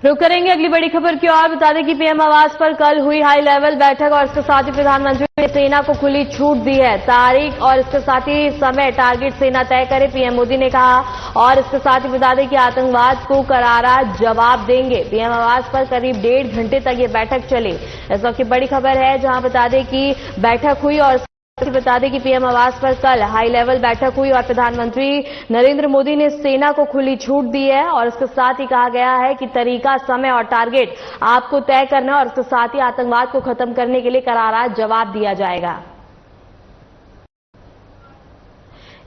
रुक करेंगे अगली बड़ी खबर की ओर। बता दें कि पीएम आवास पर कल हुई हाई लेवल बैठक और इसके साथ ही प्रधानमंत्री ने सेना को खुली छूट दी है। तारीख और इसके साथ ही समय टारगेट सेना तय करे, पीएम मोदी ने कहा। और इसके साथ ही बता दें कि आतंकवाद को करारा जवाब देंगे। पीएम आवास पर करीब 1.5 घंटे तक ये बैठक चली। इस वक्त की बड़ी खबर है, जहां बता दें कि बैठक हुई और बता दें कि पीएम आवास पर कल हाई लेवल बैठक हुई और प्रधानमंत्री नरेंद्र मोदी ने सेना को खुली छूट दी है। और इसके साथ ही कहा गया है कि तरीका, समय और टारगेट आपको तय करना है और इसके साथ ही आतंकवाद को खत्म करने के लिए करारा जवाब दिया जाएगा।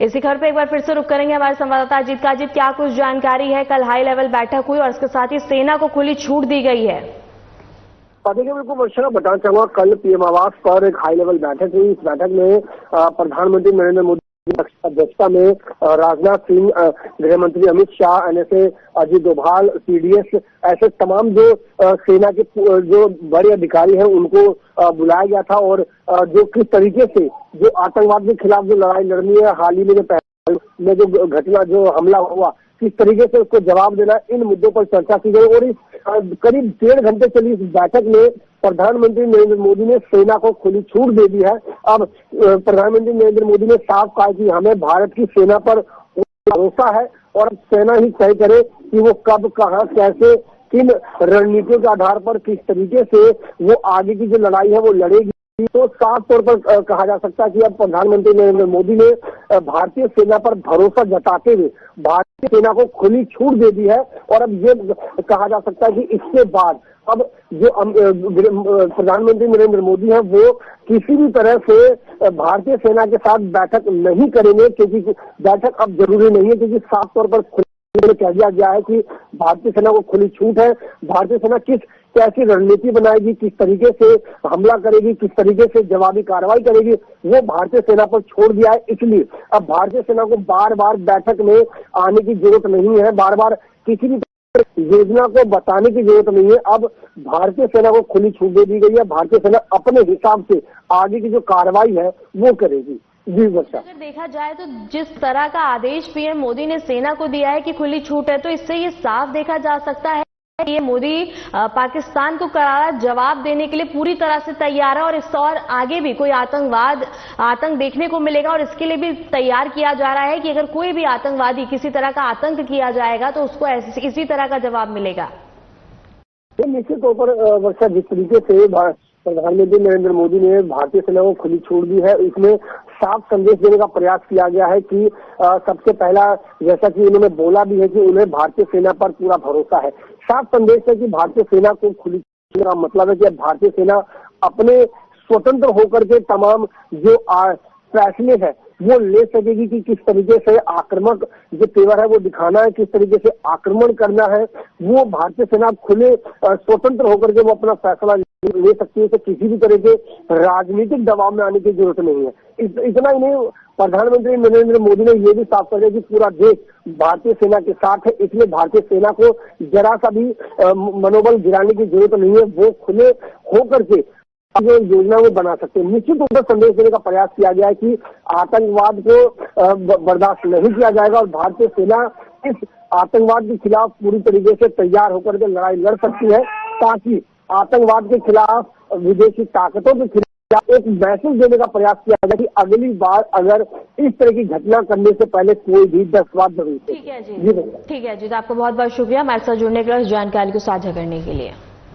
इसी खबर पर एक बार फिर से रुक करेंगे हमारे संवाददाता अजीत का। अजीत, क्या कुछ जानकारी है? कल हाई लेवल बैठक हुई और इसके साथ ही सेना को खुली छूट दी गई है। देखिए, बिल्कुल वर्षा बताना चाहूंगा, कल पीएम आवास पर एक हाई लेवल बैठक हुई। इस बैठक में प्रधानमंत्री नरेंद्र मोदी की अध्यक्षता में राजनाथ सिंह, गृह मंत्री अमित शाह, एनएसए अजीत डोभाल, सीडीएस, ऐसे तमाम जो सेना के जो बड़े अधिकारी हैं उनको बुलाया गया था। और जो किस तरीके से जो आतंकवाद के खिलाफ जो लड़ाई लड़नी है, हाल ही में जो घटना, जो हमला हुआ, किस तरीके से उसको जवाब देना, इन मुद्दों पर चर्चा की गई। और इस करीब 1.5 घंटे चली इस बैठक में प्रधानमंत्री नरेंद्र मोदी ने सेना को खुली छूट दे दी है। अब प्रधानमंत्री नरेंद्र मोदी ने साफ कहा कि हमें भारत की सेना पर भरोसा है और अब सेना ही तय करे कि वो कब, कहां, कैसे, किन रणनीतियों के आधार पर किस तरीके से वो आगे की जो लड़ाई है वो लड़ेगी। तो साफ तौर पर कहा जा सकता है कि अब प्रधानमंत्री नरेंद्र मोदी ने भारतीय सेना पर भरोसा जताते हुए भारतीय सेना को खुली छूट दे दी है। और अब ये कहा जा सकता है कि इसके बाद अब जो प्रधानमंत्री नरेंद्र मोदी हैं वो किसी भी तरह से भारतीय सेना के साथ बैठक नहीं करेंगे, क्योंकि बैठक अब जरूरी नहीं है, क्योंकि साफ तौर पर कह दिया गया है कि भारतीय सेना को खुली छूट है। भारतीय सेना कैसी रणनीति बनाएगी, किस तरीके से हमला करेगी, किस तरीके से जवाबी कार्रवाई करेगी, वो भारतीय सेना पर छोड़ दिया है। इसलिए अब भारतीय सेना को बार बार बैठक में आने की जरूरत नहीं है, बार बार किसी भी योजना को बताने की जरूरत नहीं है। अब भारतीय सेना को खुली छूट दे दी गई है। भारतीय सेना अपने हिसाब से आगे की जो कार्रवाई है वो करेगी। जी वर्षा, अगर देखा जाए तो जिस तरह का आदेश पीएम मोदी ने सेना को दिया है कि खुली छूट है, तो इससे ये साफ देखा जा सकता है कि ये मोदी पाकिस्तान को करारा जवाब देने के लिए पूरी तरह से तैयार है। और इससे और आगे भी कोई आतंक देखने को मिलेगा और इसके लिए भी तैयार किया जा रहा है कि अगर कोई भी आतंकवादी किसी तरह का आतंक किया जाएगा तो उसको इसी तरह का जवाब मिलेगा। निश्चित तौर पर वर्षा, जिस तरीके से प्रधानमंत्री नरेंद्र मोदी ने भारतीय सेना को खुली छूट दी है, इसमें साफ संदेश देने का प्रयास किया गया है कि सबसे पहला, जैसा कि उन्होंने बोला भी है कि उन्हें भारतीय सेना पर पूरा भरोसा है। साफ संदेश है कि भारतीय सेना को खुली छूट का मतलब है कि भारतीय सेना अपने स्वतंत्र होकर के तमाम जो फैसले हैं वो ले सकेगी कि किस तरीके से आक्रामक जो तेवर है वो दिखाना है, किस तरीके से आक्रमण करना है, वो भारतीय सेना खुले स्वतंत्र होकर के वो अपना फैसला ले सकती है। तो किसी भी तरह के राजनीतिक दबाव में आने की जरूरत नहीं है। इतना ही नहीं, प्रधानमंत्री नरेंद्र मोदी ने ये भी साफ कर दिया कि पूरा देश भारतीय सेना के साथ है, इसलिए भारतीय सेना को जरा सा भी मनोबल गिराने की जरूरत नहीं है। वो खुले होकर के जो योजना वो बना सकते हैं। निश्चित रूप से संदेश देने का प्रयास किया गया है कि आतंकवाद को बर्दाश्त नहीं किया जाएगा और भारतीय सेना इस आतंकवाद के खिलाफ पूरी तरीके से तैयार होकर के लड़ाई लड़ सकती है, ताकि आतंकवाद के खिलाफ, विदेशी ताकतों के खिलाफ एक मैसेज देने का प्रयास किया जाए कि अगली बार अगर इस तरह की घटना करने से पहले कोई भी दहशतवाद जरूर। ठीक है जी, ठीक है जी, तो आपको बहुत बहुत शुक्रिया हमारे साथ जुड़ने के लिए, जानकारी को साझा करने के लिए।